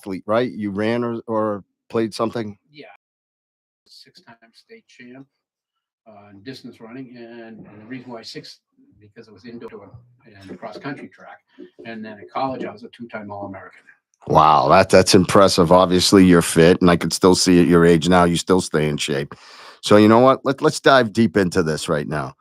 athlete, right? You ran or played something. Yeah, 6-time state champ in distance running, and the reason why six because it was indoor and cross country track, and then at college I was a 2-time All American. Wow, that's impressive. Obviously, you're fit, and I can still see at your age now you still stay in shape. So you know what? Let's dive deep into this right now.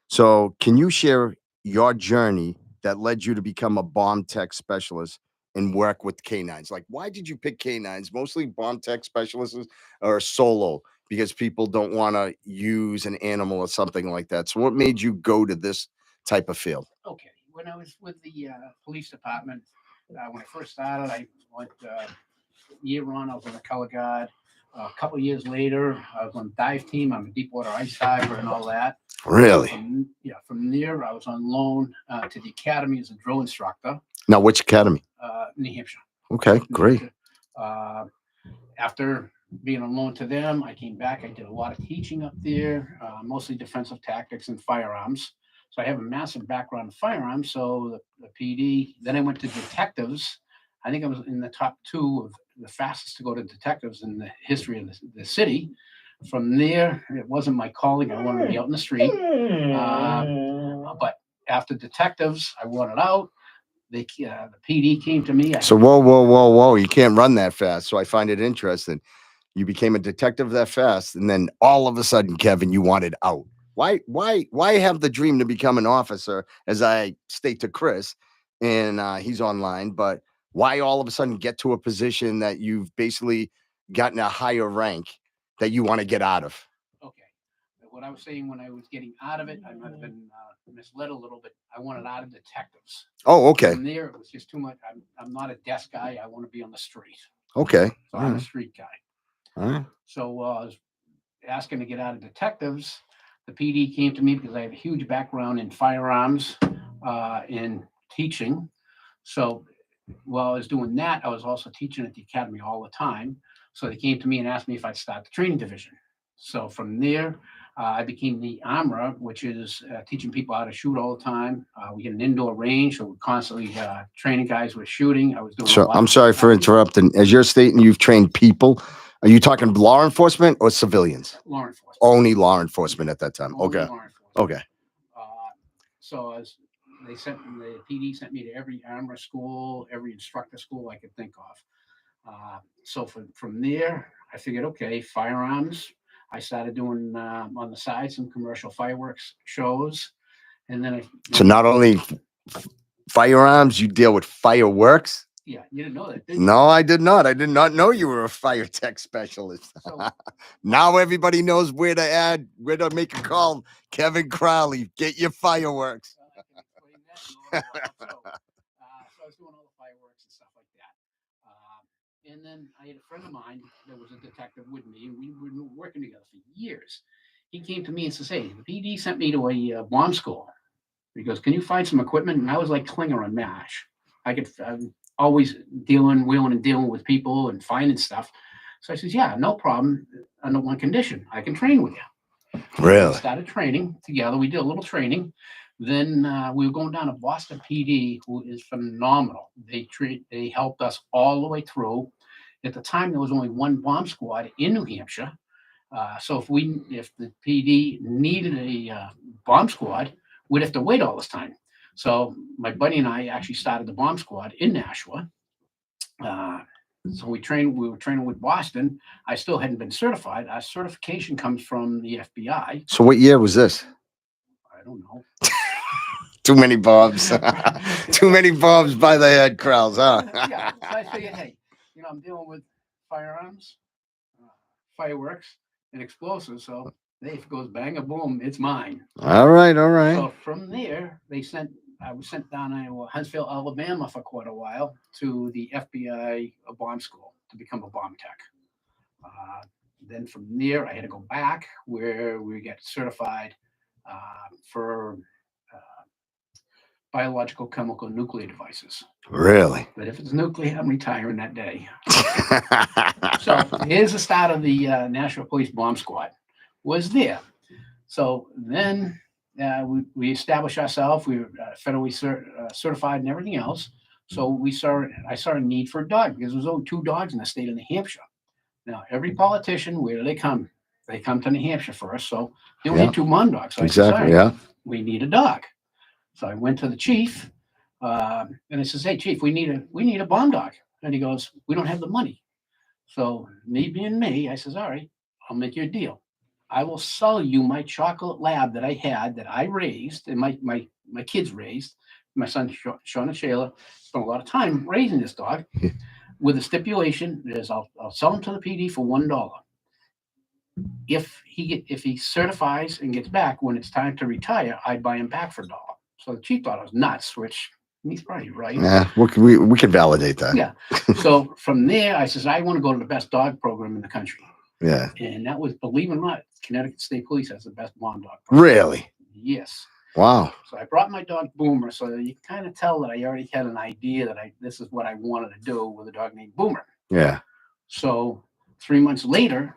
So, can you share your journey that led you to become a bomb tech specialist and work with canines? Like, why did you pick canines? Mostly bomb tech specialists or solo because people don't want to use an animal or something like that. So, what made you go to this type of field? Okay, when I was with the police department, when I first started, I went year on. I was on the color guard. A couple of years later, I was on dive team. I'm a deep water ice diver and all that. Really? From there, I was on loan to the academy as a drill instructor, Now, which academy? New Hampshire. Okay, New great. Hampshire. Uh, After being on loan to them, I came back. I did a lot of teaching up there, mostly defensive tactics and firearms. So I have a massive background in firearms. So the PD. Then I went to detectives. I think I was in the top two of the fastest to go to detectives in the history of the city. From there, it wasn't my calling. I wanted to be out in the street. But after detectives, I wanted out. The PD came to me. So, whoa, whoa, whoa, whoa. You can't run that fast. So, I find it interesting. You became a detective that fast, and then all of a sudden, Kevin, you wanted out. Why have the dream to become an officer? As I state to Chris, and he's online, but why all of a sudden get to a position that you've basically gotten a higher rank that you want to get out of? Okay. What I was saying when I was getting out of it, I might have been misled a little bit. I wanted out of detectives. Oh, okay, From there, it was just too much. I'm not a desk guy. I want to be on the street. okay, So all I'm a right, street guy. all right. So I was asking to get out of detectives. The PD came to me because I have a huge background in firearms and teaching. So while I was doing that, I was also teaching at the academy all the time. So they came to me and asked me if I'd start the training division. So from there, I became the armorer, which is teaching people how to shoot all the time. We get an indoor range, so we're constantly training guys with shooting. I was doing a So lot. I'm sorry for interrupting. As you're stating, you've trained people. Are you talking law enforcement or civilians? Law enforcement. Only law enforcement at that time. Only Okay. law enforcement. Okay. So as the PD sent me to every armor school, every instructor school I could think of. So from there, I figured, okay, firearms. I started doing on the side some commercial fireworks shows, and then So not only firearms, you deal with fireworks. Yeah, you didn't know that, did you? No, I did not. I did not know you were a fire tech specialist. So Now everybody knows where to make a call. Kevin Crowley, get your fireworks. I can explain that in a little while. So I was doing all the fireworks and stuff like that. And then I had a friend of mine that was a detective with me, and we were working together for years. He came to me and says, "Hey, the PD sent me to a bomb school." He goes, "Can you find some equipment?" And I was like Klinger on MASH. I'm always wheeling and dealing with people and finding stuff. So I says, "Yeah, no problem. Under one condition, I can train with you." We Really? started training together. We did a little training. Then we were going down to Boston PD, who is phenomenal. They helped us all the way through. At the time, there was only one bomb squad in New Hampshire. So if the PD needed a bomb squad, we'd have to wait all this time. So my buddy and I actually started the bomb squad in Nashua. So we were training with Boston. I still hadn't been certified. Our certification comes from the FBI. So what year was this? I don't know. Too many bombs. Too many bombs by the head, Krause, huh? Yeah. So I figured, hey, I'm dealing with firearms, fireworks, and explosives. So hey, if it goes bang or boom, it's mine. All right, all right. So from there, I was sent down to Huntsville, Alabama for quite a while to the FBI bomb school to become a bomb tech. Then from there, I had to go back where we get certified for biological, chemical, nuclear devices. Really? But if it's nuclear, I'm retiring that day. So here's the start of the National Police Bomb Squad. Was there. So then we established ourselves. We were federally certified and everything else. So I saw a need for a dog because there was only 2 dogs in the state of New Hampshire. Now, every politician, where do they come? They come to New Hampshire first. So they only Yeah. had 2 mom dogs. So I said, Exactly. sorry, Yeah. we need a dog. So I went to the chief, and I says, "Hey, chief, we need a bomb dog." And he goes, "We don't have the money." So me being me, I says, "All right, I'll make you a deal. I will sell you my chocolate lab that I had that I raised and my kids raised. My son Sean and Shayla spent a lot of time raising this dog. With a stipulation is I'll sell him to the PD for $1. If he certifies and gets back when it's time to retire, I'd buy him back for $1." So the chief thought I was nuts, which he's probably right. Yeah. We can validate that. Yeah. So from there, I says I want to go to the best dog program in the country, Yeah. and that was, believe it or not, Connecticut State Police has the best bomb dog program. Really? Yes. Wow. So I brought my dog Boomer, so you can kind of tell that I already had an idea that this is what I wanted to do with a dog named Boomer. Yeah. So 3 months later,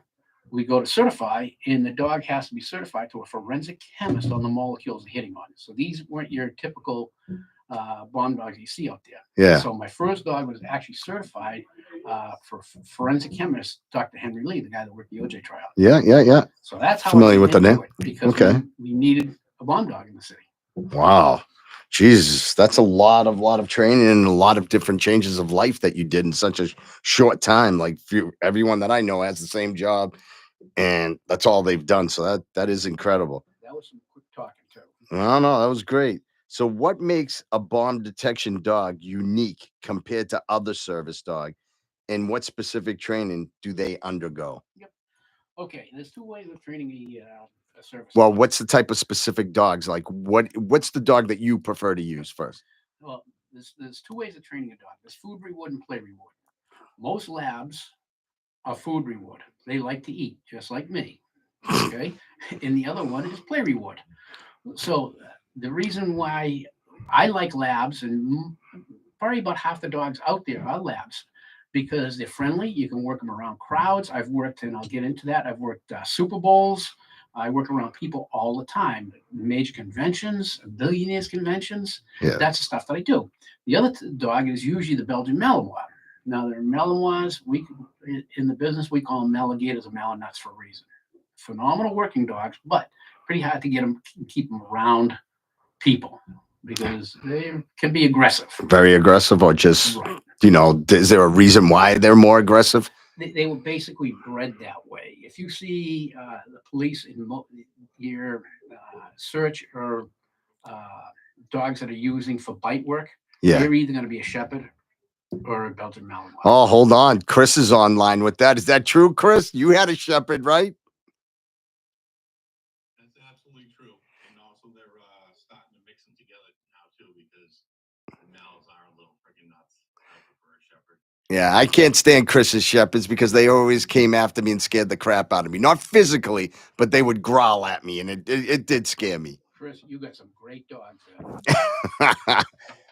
we go to certify, and the dog has to be certified to a forensic chemist on the molecules they're hitting on. So these weren't your typical bomb dogs you see out there. Yeah. So my first dog was actually certified for forensic chemist, Dr. Henry Lee, the guy that worked the OJ trial. Yeah. Yeah. Yeah. So that's how Familiar I with the into name. it, because Okay. we needed a bomb dog in the city. Wow. Jesus, that's a lot of training and a lot of different changes of life that you did in such a short time. Like everyone that I know has the same job, and that's all they've done. So that is incredible. That was some quick talking too. No, that was great. So what makes a bomb detection dog unique compared to other service dog? And what specific training do they undergo? Okay, there's 2 ways of training a service Well, dog. what's the type of specific dogs? Like what's the dog that you prefer to use first? Well, there's 2 ways of training a dog. There's food reward and play reward. Most labs are food reward. They like to eat, just like me. Okay, and the other one is play reward. So the reason why I like labs, and probably about half the dogs out there are labs, because they're friendly. You can work them around crowds. I've worked, and I'll get into that. I've worked Super Bowls. I work around people all the time, major conventions, billionaires conventions. Yeah. That's the stuff that I do. The other dog is usually the Belgian Malinois. Now, they're Malinois. In the business, we call them Maligators or Malinois for a reason. Phenomenal working dogs, but pretty hard to get them, keep them around people because they can be aggressive. Very aggressive, or just Right. is there a reason why they're more aggressive? They were basically bred that way. If you see the police in your search or dogs that are using for bite work, Yeah. they're either going to be a Shepherd or a Belgian Malinois. Oh, hold on. Chris is online with that. Is that true, Chris? You had a Shepherd, right? That's absolutely true. And also they're starting to mix them together now too, because the males are a little freaking nuts. I prefer a Shepherd. Yeah, I can't stand Chris's Shepherds because they always came after me and scared the crap out of me. Not physically, but they would growl at me, and it did scare me. Chris, you got some great dogs there.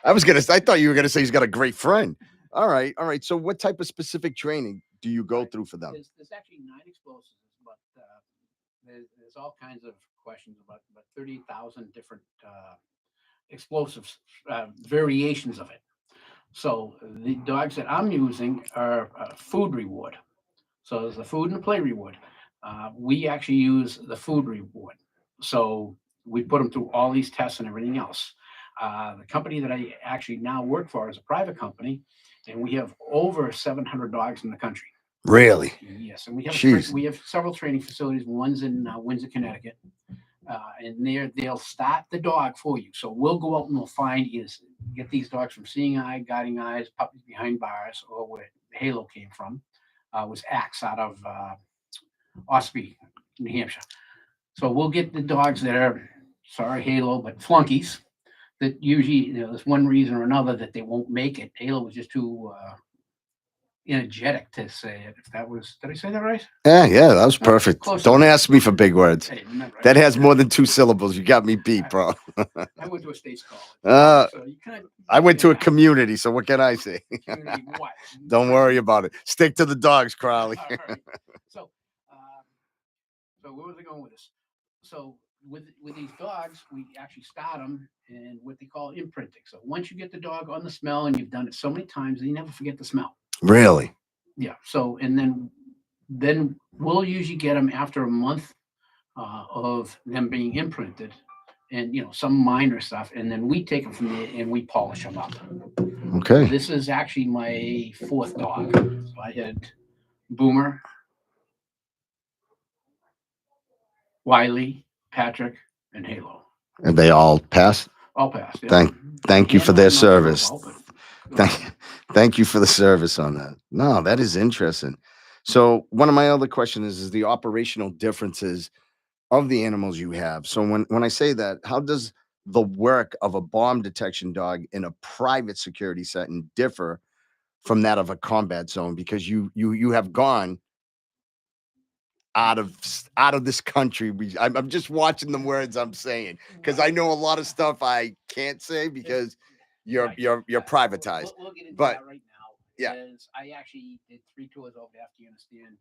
I thought you were gonna say he's got a great friend. All right. So what type of specific training do you go through for them? There's actually 9 explosives, but there's all kinds of questions about 30,000 different explosives, variations of it. So the dogs that I'm using are food reward. So there's the food and the play reward. We actually use the food reward. So we put them through all these tests and everything else. The company that I actually now work for is a private company, and we have over 700 dogs in the country. Really? Yes, and we Jeez. we have several training facilities. One's in Windsor, Connecticut, and they'll start the dog for you. So we'll go out and we'll get these dogs from Seeing Eye, Guiding Eyes, Puppies Behind Bars, or where Halo came from. Was Axe out of Ospey, New Hampshire. So we'll get the dogs that are, sorry Halo, but flunkies that usually, there's one reason or another that they won't make it. Halo was just too energetic to say it. If that was, did I say that right? Yeah, that was perfect. close Don't enough. ask me for big words. Hey, remember, That has more than 2 syllables. You got me beat, bro. I went to a state's college. Uh, So you kinda, I went to a community, so what can I say? community what? Don't worry about it. Stick to the dogs, Crowley. All right. So where was I going with this? So with these dogs, we actually start them in what they call imprinting. So once you get the dog on the smell and you've done it so many times, they never forget the smell. Really? Yeah. So and then we'll usually get them after a month of them being imprinted, and some minor stuff, and then we take them from there and we polish them up. Okay. This is actually my fourth dog. So I had Boomer, Wiley, Patrick, and Halo. And they all passed? All passed. Yeah. Thank you for Halo, their I'm not sure service. about, but, Thank you for the service on that. No, that is interesting. So one of my other questions is the operational differences of the animals you have. So when I say that, how does the work of a bomb detection dog in a private security setting differ from that of a combat zone? Because you have gone out of this country. I'm just watching the words I'm saying because I know a lot of stuff I can't say because you're Right. you're Yeah, privatized. We'll get into But- that right now. yeah. Because I actually did 3 tours over to Afghanistan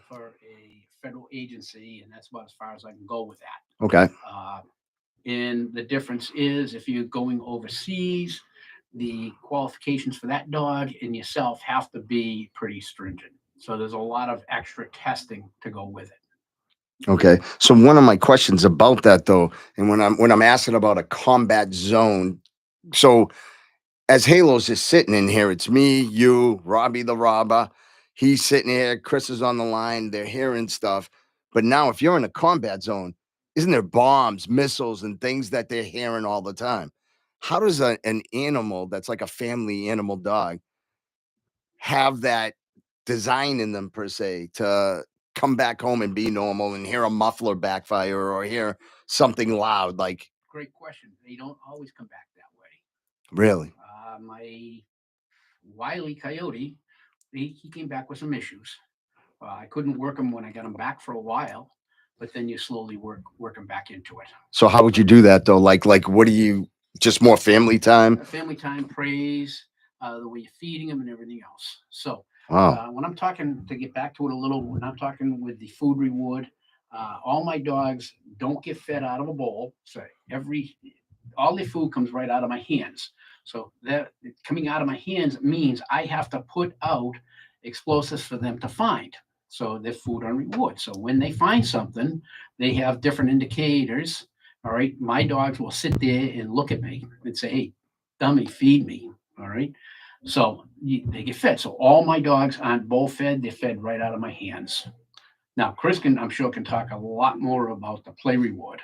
for a federal agency, and that's about as far as I can go with that. Okay. And the difference is if you're going overseas, the qualifications for that dog and yourself have to be pretty stringent. So there's a lot of extra testing to go with it. Okay. So one of my questions about that though, and when I'm asking about a combat zone, so as Halo's just sitting in here, it's me, you, Robbie the robber. He's sitting here, Chris is on the line, they're hearing stuff. But now if you're in a combat zone, isn't there bombs, missiles, and things that they're hearing all the time? How does an animal that's like a family animal dog have that design in them per se to come back home and be normal and hear a muffler backfire or hear something loud? Like, Great question. They don't always come back that way. really? My Wiley Coyote, he came back with some issues. I couldn't work him when I got him back for a while, but then you slowly work him back into it. So how would you do that though? Like what do you, just more family time? Family time, praise, the way you're feeding him and everything else. So Wow. when I'm talking, to get back to it a little, when I'm talking with the food reward, all my dogs don't get fed out of a bowl. So all the food comes right out of my hands. So that coming out of my hands means I have to put out explosives for them to find. So they're food on reward. So when they find something, they have different indicators. All right. My dogs will sit there and look at me and say, "Hey, dummy, feed me." All right. So they get fed. So all my dogs aren't bowl fed. They're fed right out of my hands. Now, Chris I'm sure, can talk a lot more about the play reward.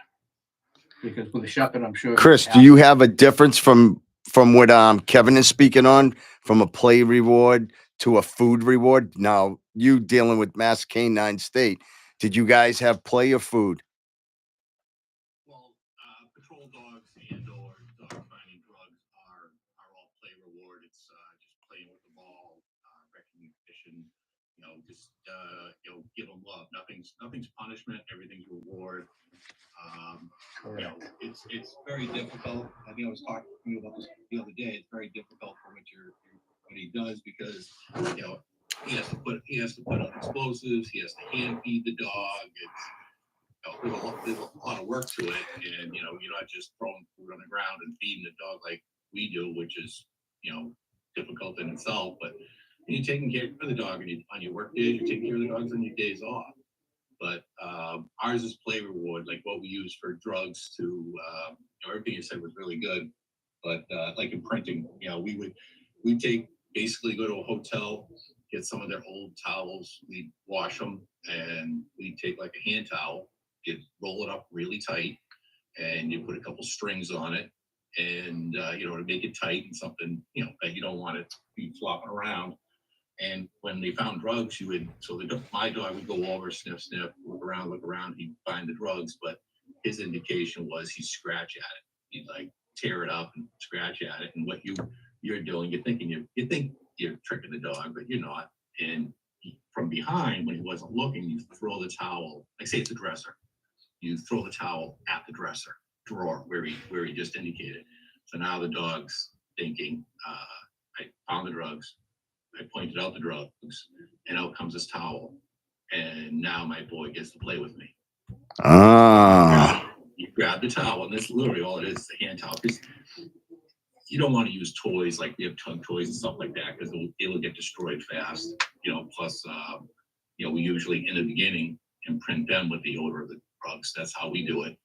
Because with the shepherd, I'm sure. Chris, do you have a difference from what Kevin is speaking on, from a play reward to a food reward? Now, you dealing with Mass Canine State, did you guys have play or food? Well, patrol dogs and or dog finding drugs are all play reward. It's just playing with the ball, recognition, just give them love. Nothing's punishment. Everything's reward. It's very difficult. I think I was talking to you about this the other day. It's very difficult for what he does because he has to put out explosives. He has to hand feed the dog. There's a lot of work to it, and you're not just throwing food on the ground and feeding the dog like we do, which is difficult in itself. But you're taking care of the dog on your work days. You're taking care of the dogs on your days off. But ours is play reward, like what we use for drugs to everything you said was really good. But like in printing, we'd basically go to a hotel, get some of their old towels, we'd wash them, and we'd take like a hand towel, you'd roll it up really tight, and you put a couple strings on it, and to make it tight and something that you don't want it to be flopping around. And when they found drugs, my dog would go over, sniff, look around, he'd find the drugs, but his indication was he'd scratch at it. He'd like tear it up and scratch at it. And what you're doing, you think you're tricking the dog, but you're not. And from behind, when he wasn't looking, you throw the towel, like say it's a dresser. You throw the towel at the dresser drawer where he just indicated. So now the dog's thinking, I found the drugs. I pointed out the drugs, and out comes this towel. And now my boy gets to play with me. Ah. You grab the towel, and that's literally all it is, the hand towel. Because you don't want to use toys like we have tug toys and stuff like that because it'll get destroyed fast. Plus, we usually in the beginning imprint them with the odor of the drugs. That's how we do it.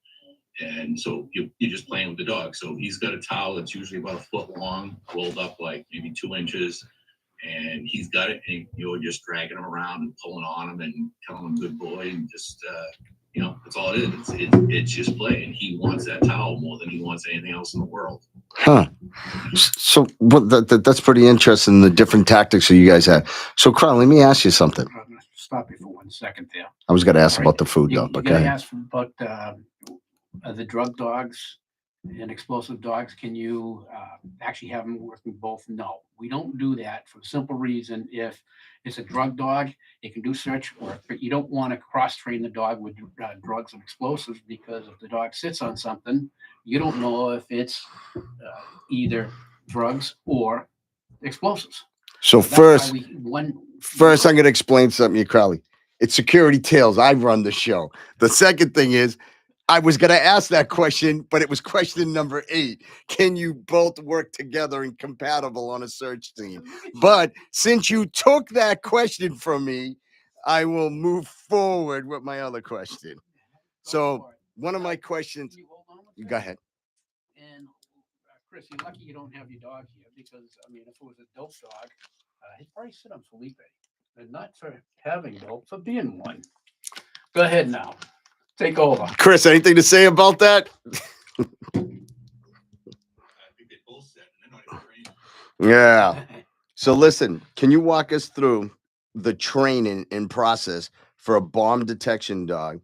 And so you're just playing with the dog. So he's got a towel that's usually about a foot long, rolled up like maybe 2 inches, and he's got it, and you're just dragging him around and pulling on him and telling him good boy, and just that's all it is. It's just play, and he wants that towel more than he wants anything else in the world. Huh. So that's pretty interesting, the different tactics that you guys have. So, Carl, let me ask you something. I'm gonna stop you for 1 second there. I was going to ask All right. about the food, You, though, you but go gotta ahead. ask about the drug dogs and explosive dogs. Can you actually have them working both? No, we don't do that for the simple reason: if it's a drug dog, it can do search work, but you don't want to cross-train the dog with drugs and explosives, because if the dog sits on something, you don't know if it's either drugs or explosives. So That's why first, I'm going to explain something to you, Crowley. It's Security Tales. I run the show. The second thing is, I was going to ask that question, but it was question number 8. Can you both work together and compatible on a search team? But since you took that question from me, I will move forward with my other question. So one of my questions, you go ahead. And Chris, you're lucky you don't have your dog here, because I mean, if it was a dope dog, he'd probably sit on Felipe, and not for having dope, for being one. Go ahead now. Take over. Chris, anything to say about that? I think they both said, and they're not even trained. Yeah. So listen, can you walk us through the training and process for a bomb detection dog,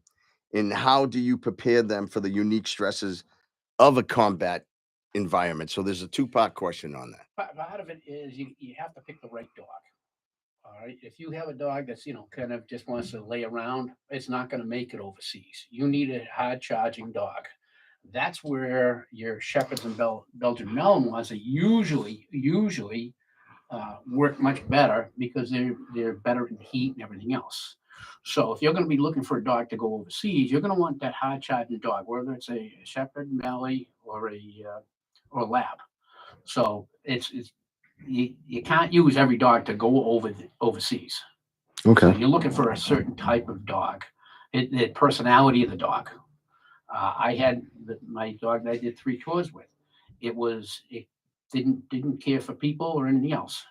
and how do you prepare them for the unique stresses of a combat environment? So there's a 2-part question on that. Part of it is you have to pick the right dog. All right. If you have a dog that's, kind of just wants to lay around, it's not going to make it overseas. You need a hard charging dog. That's where your Shepherds and Belgian Malinois usually work much better, because they're better in heat and everything else. So if you're going to be looking for a dog to go overseas, you're going to want that hard charging dog, whether it's a Shepherd, Mallee, or a Lab. So you can't use every dog to go overseas. Okay. So you're looking for a certain type of dog, the personality of the dog. I had my dog that I did 3 tours with. It didn't care for people or anything else.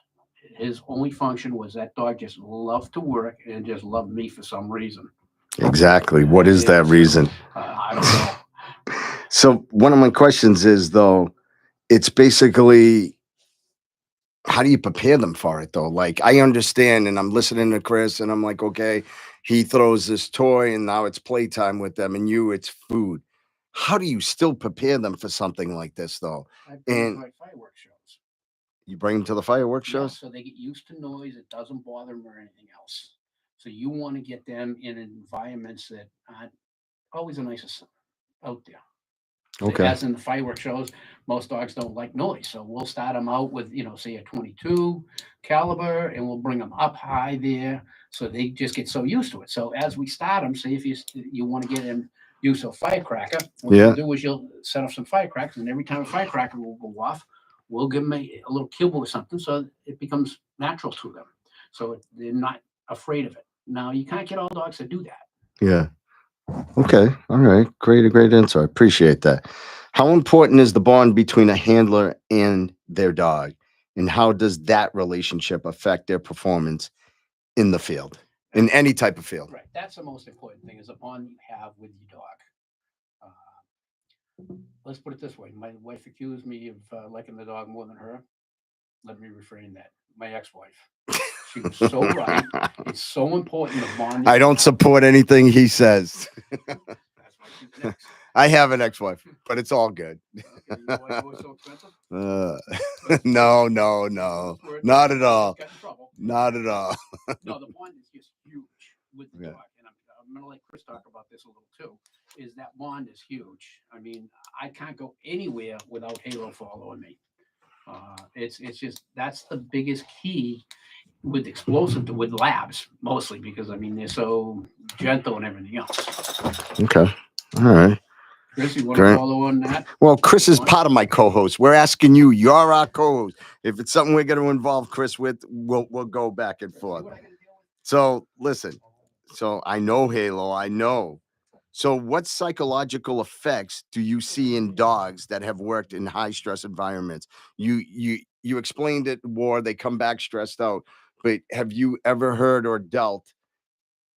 His only function was that dog just loved to work and just loved me for some reason. Exactly. What is that reason? I don't know. So one of my questions is, though, it's basically, how do you prepare them for it, though? Like, I understand, and I'm listening to Chris, and I'm like, okay, he throws this toy, and now it's playtime with them, and it's food. How do you still prepare them for something like this, though? I bring them to fireworks shows. You bring them to the fireworks Yeah, shows? so they get used to noise. It doesn't bother them or anything else. So you want to get them in environments that aren't always the nicest out there. Okay. As in the fireworks shows, most dogs don't like noise. So we'll start them out with, say a 22 caliber, and we'll bring them up high there. So they just get so used to it. So as we start them, say if you want to get them used to a firecracker, what you'll do is you'll set off some firecrackers, and every time a firecracker will go off, we'll give them a little kibble or something, so it becomes natural to them. So they're not afraid of it. Now, you can't get all dogs to do that. Yeah. Okay. All right. Great answer. I appreciate that. How important is the bond between a handler and their dog, and how does that relationship affect their performance in the field, in any type of field? Right. That's the most important thing, is the bond you have with your dog. Let's put it this way. My wife accused me of liking the dog more than her. Let me refrain that. My ex-wife. She was so right. It's so important, the bond. I don't support anything he says. That's why she's next. I have an ex-wife, but it's all good. Okay, you know why it was so expensive? No, not at all. Got in trouble. Not at all. No, the bond is just huge with the Yeah. dog. And I'm going to let Chris talk about this a little too, is that bond is huge. I mean, I can't go anywhere without Halo following me. It's just, that's the biggest key with explosive, with labs mostly, because I mean, they're so gentle and everything else. Okay. All right. Chris, you want to Great. follow on that? Well, Chris is Fine. part of my co-host. We're asking you. You're our co-host. If it's something we're going to involve Chris with, we'll go back and forth. So listen. So I know Halo. I know. So what psychological effects do you see in dogs that have worked in high stress environments? You explained it, war. They come back stressed out. But have you ever heard or dealt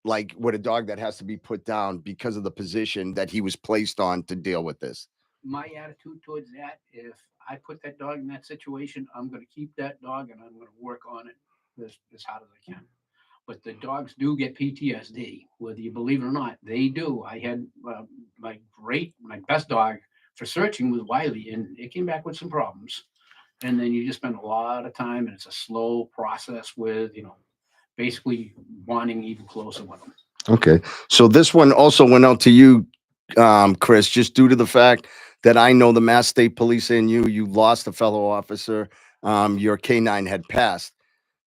like with a dog that has to be put down because of the position that he was placed on to deal with this? My attitude towards that, if I put that dog in that situation, I'm going to keep that dog and I'm going to work on it as hard as I can. But the dogs do get PTSD, whether you believe it or not. They do. I had my best dog for searching was Wiley, and it came back with some problems. And then you just spend a lot of time, and it's a slow process with, basically wanting even closer with them. Okay. So this one also went out to you, Chris, just due to the fact that I know the Mass State Police and you lost a fellow officer. Your K9 had passed.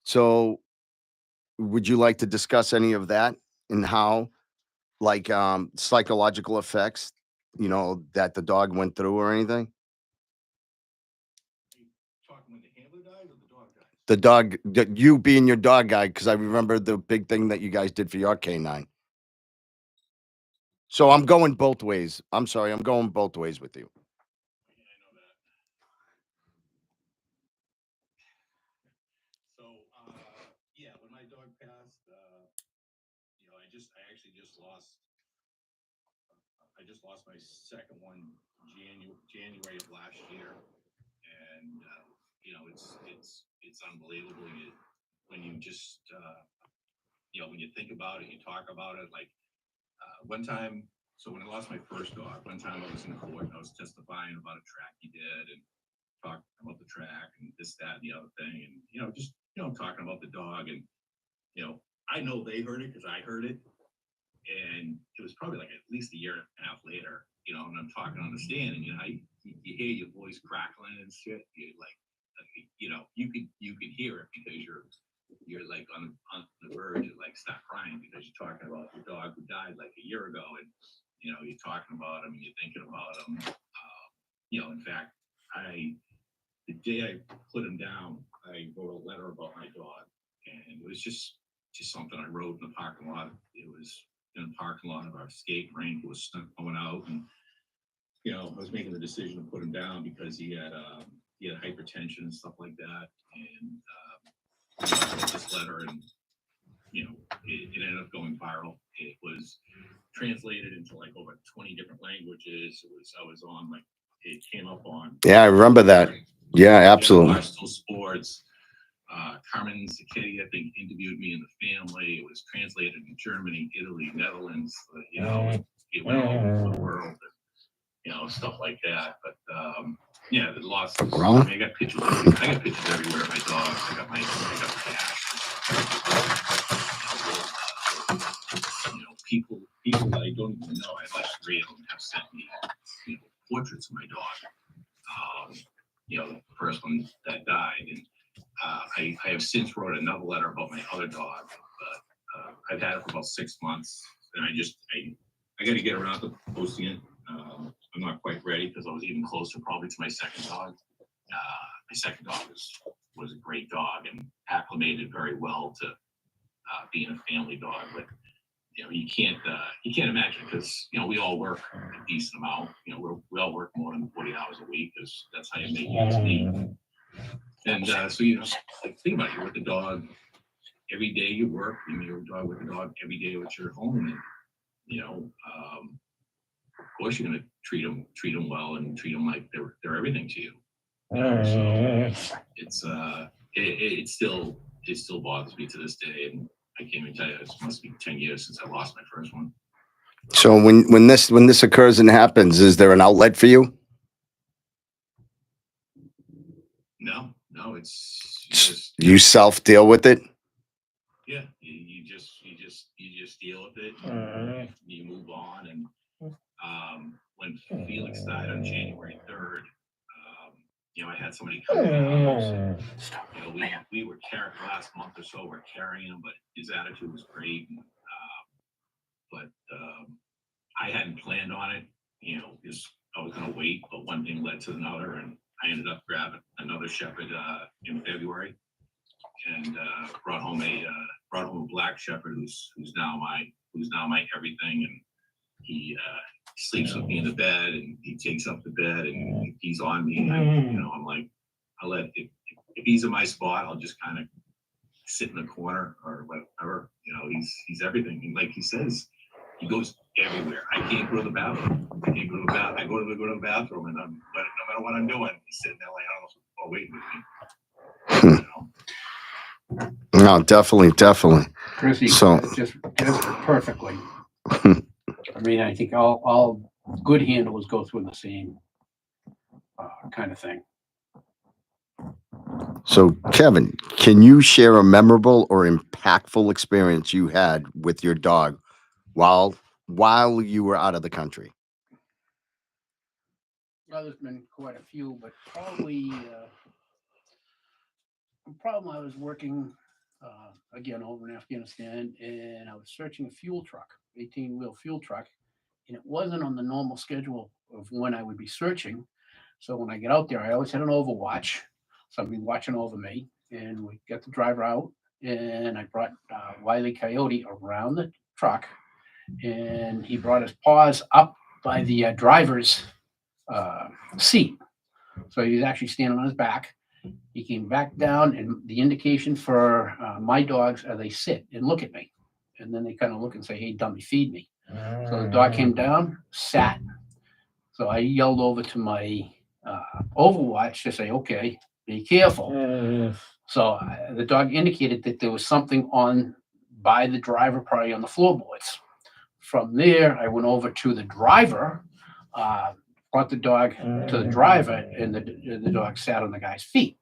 So would you like to discuss any of that and how, like, psychological effects, that the dog went through or anything? Talking when the handler died or the dog died? The dog, you being your dog guy, because I remember the big thing that you guys did for your K9. So I'm going both ways. I'm sorry, I'm going both ways with you. Yeah, I know that. So, yeah, when my dog passed, I actually just lost. I just lost my second one January of last year, and it's unbelievable. When you just when you think about it, you talk about it. Like one time, so when I lost my first dog, one time I was in court and I was testifying about a track he did and talking about the track and this, that, and the other thing, and talking about the dog, and I know they heard it because I heard it, and it was probably like at least a year and a half later, and I'm talking on the stand, and you hear your voice crackling and shit. You could hear it because you're like on the verge of like stop crying because you're talking about your dog who died like a year ago, and you're talking about him and you're thinking about him. In fact, the day I put him down, I wrote a letter about my dog, and it was just something I wrote in the parking lot. It was in the parking lot of our skate rink. It was going out, and I was making the decision to put him down because he had hypertension and stuff like that, and I wrote this letter, and it ended up going viral. It was translated into like over 20 different languages. I was on like it came up on. Yeah, I remember that. Yeah, absolutely. Barstool Sports. Carmen Zacchetti, I think, interviewed me in the family. It was translated in Germany, Italy, Netherlands. It went all over the world. Stuff like that. But the loss. I got pictures. I got pictures everywhere of my dogs. I got cash. People that I don't even know. I like 3 of them have sent me, portraits of my dog. The first one that died, and I have since wrote another letter about my other dog, but I've had it for about 6 months, and I got to get around to posting it. I'm not quite ready because I was even closer probably to my second dog. My second dog was a great dog and acclimated very well to being a family dog, but you can't imagine because we all work a decent amount. We all work more than 40 hours a week because that's how you make ends meet. And so like think about it, you're with the dog every day. You work, and you're with the dog every day at your home, and of course you're gonna treat them well and treat them like they're everything to you. So it's it still bothers me to this day, and I can't even tell you. It must be 10 years since I lost my first one. So when this occurs and happens, is there an outlet for you? No, it's you self deal with it. Yeah, you just deal with it. And you move on, and when Felix died on January 3rd, I had somebody come to the house. We were carrying last month or so. We're carrying him, but his attitude was great. But I hadn't planned on it. because I was gonna wait, but one thing led to another, and I ended up grabbing another shepherd in February, and brought home a black shepherd who's now my everything, and he sleeps with me in the bed, and he takes up the bed, and he's on me. And I'm like, if he's in my spot, I'll just kind of sit in the corner or whatever. He's everything. And like he says, he goes everywhere. I can't go to the bathroom. I can't go to the bathroom. I go to the bathroom, and no matter what I'm doing, he's sitting there like, oh, wait with me. No, definitely. Chrissy, So- just perfectly. I mean, I think all good handlers go through the same kind of thing. So, Kevin, can you share a memorable or impactful experience you had with your dog while you were out of the country? Well, there's been quite a few, but probably the problem I was working again over in Afghanistan, and I was searching a fuel truck, 18-wheel fuel truck, and it wasn't on the normal schedule of when I would be searching. So when I get out there, I always had an overwatch, somebody watching over me, and we get the driver out, and I brought Wile E. Coyote around the truck, and he brought his paws up by the driver's seat. So he was actually standing on his back. He came back down, and the indication for my dogs are they sit and look at me. And then they kind of look and say, "Hey, dummy, feed me." So the dog came down, sat. So I yelled over to my Overwatch to say, "Okay, be careful." So the dog indicated that there was something on by the driver, probably on the floorboards. From there, I went over to the driver, brought the dog to the driver, and the dog sat on the guy's feet.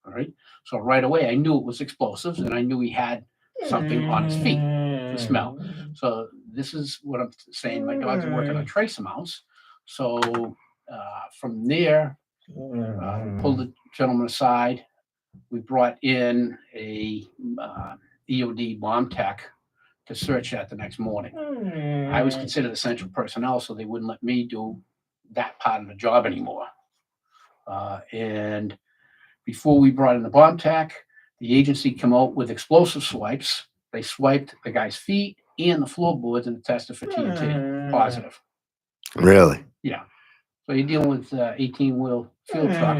All right. So right away, I knew it was explosives, and I knew he had something on his feet to smell. So this is what I'm saying. My dogs are working on trace amounts. So from there, pulled the gentleman aside. We brought in a EOD bomb tech to search that the next morning. I was considered essential personnel, so they wouldn't let me do that part of the job anymore. And before we brought in the bomb tech, the agency came out with explosive swipes. They swiped the guy's feet and the floorboards and tested for TNT positive. Really? Yeah. So you're dealing with 18-wheel fuel truck.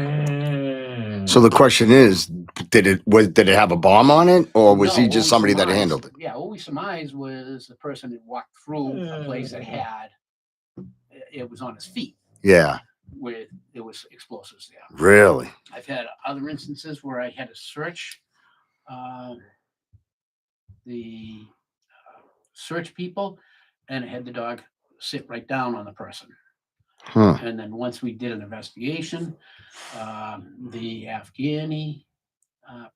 So the question is, did it have a bomb on it, or was No, he just what we somebody that surmised- handled it? Yeah, what we surmised was the person that walked through a place that had it was on his feet Yeah, where there was explosives there. really. I've had other instances where I had to search the search people, and I had the dog sit right down on the person. Huh. And then once we did an investigation, the Afghani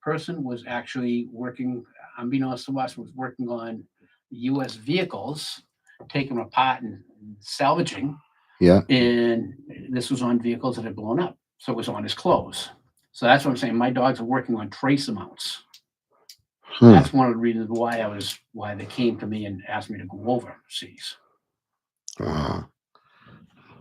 person was actually working, unbeknownst to us, was working on U.S. vehicles, taking them apart and salvaging. Yeah. And this was on vehicles that had blown up. So it was on his clothes. So that's what I'm saying. My dogs are working on trace amounts. Hmm. That's one of the reasons why they came to me and asked me to go overseas. Wow.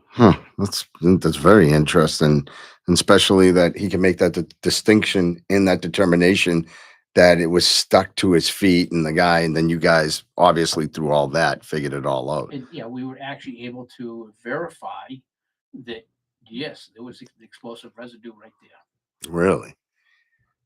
Huh. That's very interesting, and especially that he can make that distinction in that determination that it was stuck to his feet and the guy, and then you guys obviously through all that figured it all out. And yeah, we were actually able to verify that yes, there was explosive residue right there. Really.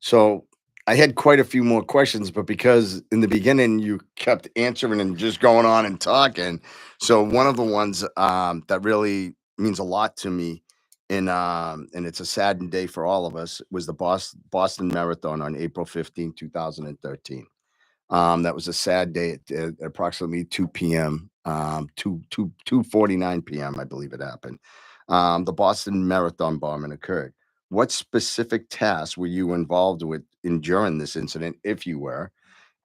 So I had quite a few more questions, but because in the beginning you kept answering and just going on and talking, so one of the ones that really means a lot to me, and it's a sad day for all of us, was the Boston Marathon on April 15, 2013. That was a sad day at approximately 2 p.m. 2:49 p.m. I believe it happened. The Boston Marathon bombing occurred. What specific tasks were you involved with during this incident, if you were?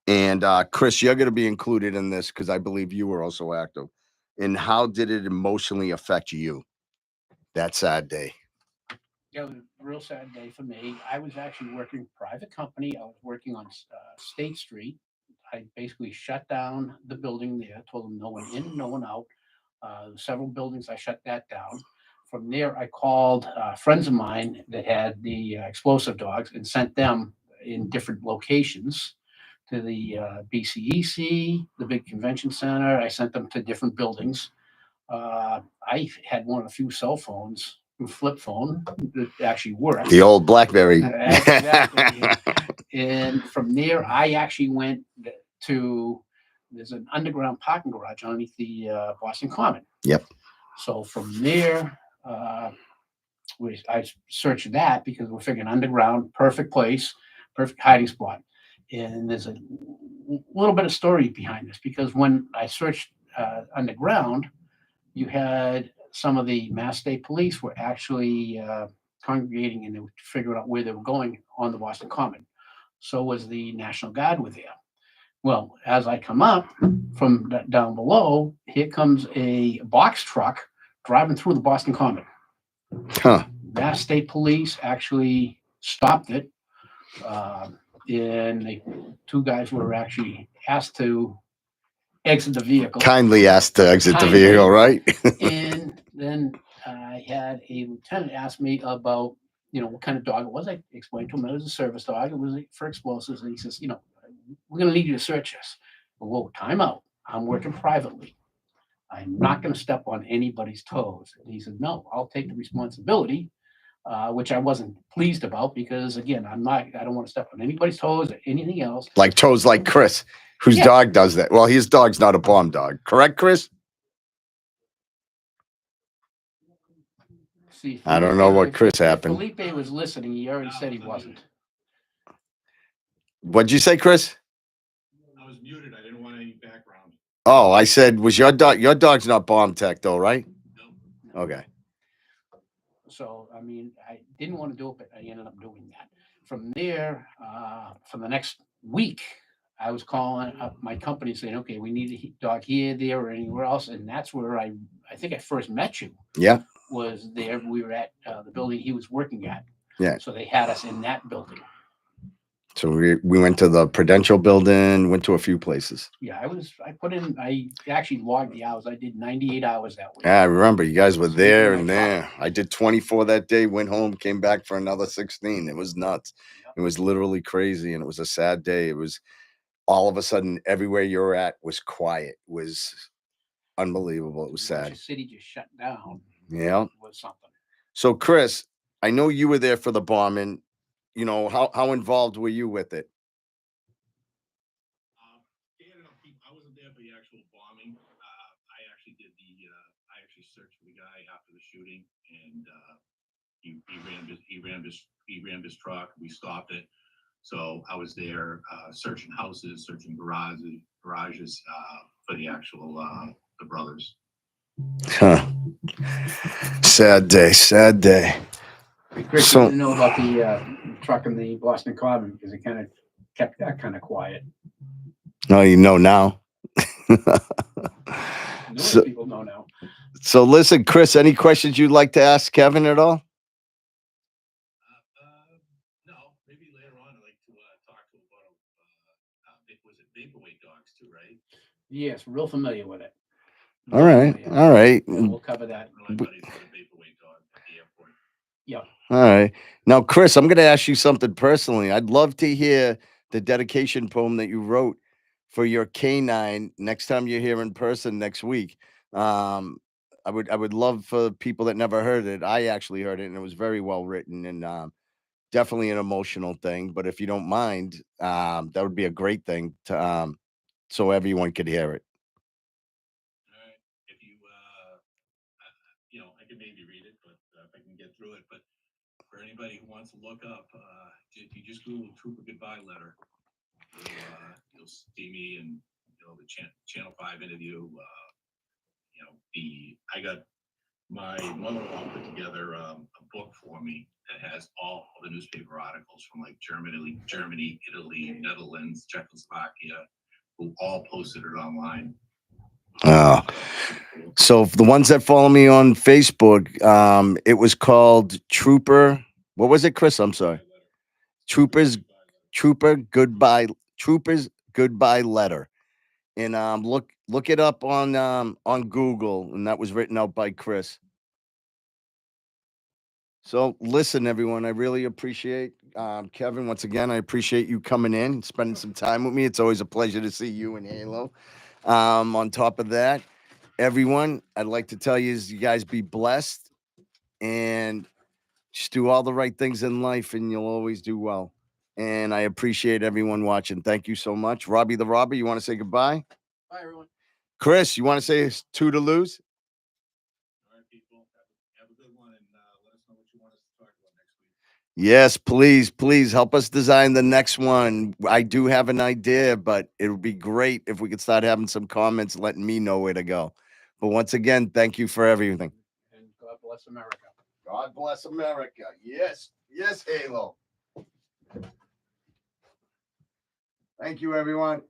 And Chris, you're going to be included in this because I believe you were also active. And how did it emotionally affect you that sad day? Yeah, it was a real sad day for me. I was actually working private company. I was working on State Street. I basically shut down the building there, told them no one in, no one out. Several buildings, I shut that down. From there, I called friends of mine that had the explosive dogs and sent them in different locations to the BCEC, the big convention center. I sent them to different buildings. I had one of the few cell phones, a flip phone, that actually worked. The old BlackBerry. Exactly. And from there, I actually went to, there's an underground parking garage underneath the Boston Common. Yep. So from there, I searched that because we're figuring underground, perfect place, perfect hiding spot. And there's a little bit of story behind this because when I searched underground, you had some of the Mass State Police were actually congregating and they were figuring out where they were going on the Boston Common. So was the National Guard were there. Well, as I come up from down below, here comes a box truck driving through the Boston Common. Huh. Mass State Police actually stopped it. And two guys were actually asked to exit the vehicle. Kindly asked to exit the Kindly. vehicle, right? And then I had a lieutenant ask me about, what kind of dog it was. I explained to him it was a service dog. It was for explosives. And he says, we're going to need you to search this. Whoa, time out. I'm working privately. I'm not going to step on anybody's toes. And he said, no, I'll take the responsibility, which I wasn't pleased about because, again, I don't want to step on anybody's toes or anything else. Like toes like Chris, whose Yeah. dog does that. Well, his dog's not a bomb dog. Correct, Chris? See, I don't know what if- Chris if happened. Felipe was listening. He already said he wasn't. What'd you say, Chris? I was muted. I didn't want any background. Oh, I said, was your dog? Your dog's not bomb tech, though, right? No. Okay. So, I mean, I didn't want to do it, but I ended up doing that. From there, for the next week, I was calling up my company saying, okay, we need a dog here, there, or anywhere else. And that's where I think I first met you. Yeah. Was there. We were at the building he was working at. Yeah. So they had us in that building. So we went to the Prudential building, went to a few places. Yeah, I actually logged the hours. I did 98 hours that week. Yeah, I remember you guys were Sleeping there in and my there. I did 24 that day, went home, came back for another 16. It was nuts. It was literally crazy. And it was a sad day. It was all of a sudden everywhere you were at was quiet. It was unbelievable. It was sad. The city just shut down. Yeah. Was something. So Chris, I know you were there for the bombing. How involved were you with it? I wasn't there for the actual bombing. I actually searched for the guy after the shooting, and he rammed his truck. We stopped it. So I was there searching houses, searching garages for the actual the brothers. Huh. Sad day. Chris, So- you didn't know about the truck in the Boston Common because it kind of kept that kind of quiet. No, you know now. So- People know now. So listen, Chris, any questions you'd like to ask Kevin at all? No, maybe later on I'd like to talk to him about was it vaporweight dogs too, right? Yes, real familiar with it. All right. Yeah, we'll cover that. My buddy's got a vaporweight dog at the airport. All right. Now, Chris, I'm going to ask you something personally. I'd love to hear the dedication poem that you wrote for your canine next time you're here in person next week. I would love for people that never heard it. I actually heard it, and it was very well written and definitely an emotional thing. But if you don't mind, that would be a great thing to so everyone could hear it. All right. If you, I can maybe read it, but if I can get through it. But for anybody who wants to look up, if you just Google Trooper Goodbye Letter, you'll see me and the Channel 5 interview. I got my mother-in-law put together a book for me that has all the newspaper articles from like Germany, Italy, Netherlands, Czechoslovakia, who all posted it online. Oh. So for the ones that follow me on Facebook, it was called Trooper. What was it, Chris? I'm sorry. Trooper's Goodbye Letter. And look it up on Google, and that was written out by Chris. So listen, everyone, I really appreciate Kevin. Once again, I appreciate you coming in and spending some time with me. It's always a pleasure to see you and Halo. On top of that, everyone, I'd like to tell you is you guys be blessed and just do all the right things in life, and you'll always do well. And I appreciate everyone watching. Thank you so much. Robbie the Robber, you want to say goodbye? Bye, everyone. Chris, you want to say toodaloos? All right, people, have a good one, and let us know what you want us to talk about next week. Yes, please help us design the next one. I do have an idea, but it would be great if we could start having some comments letting me know where to go. But once again, thank you for everything. And God bless America. God bless America. Yes, Halo. Thank you, everyone.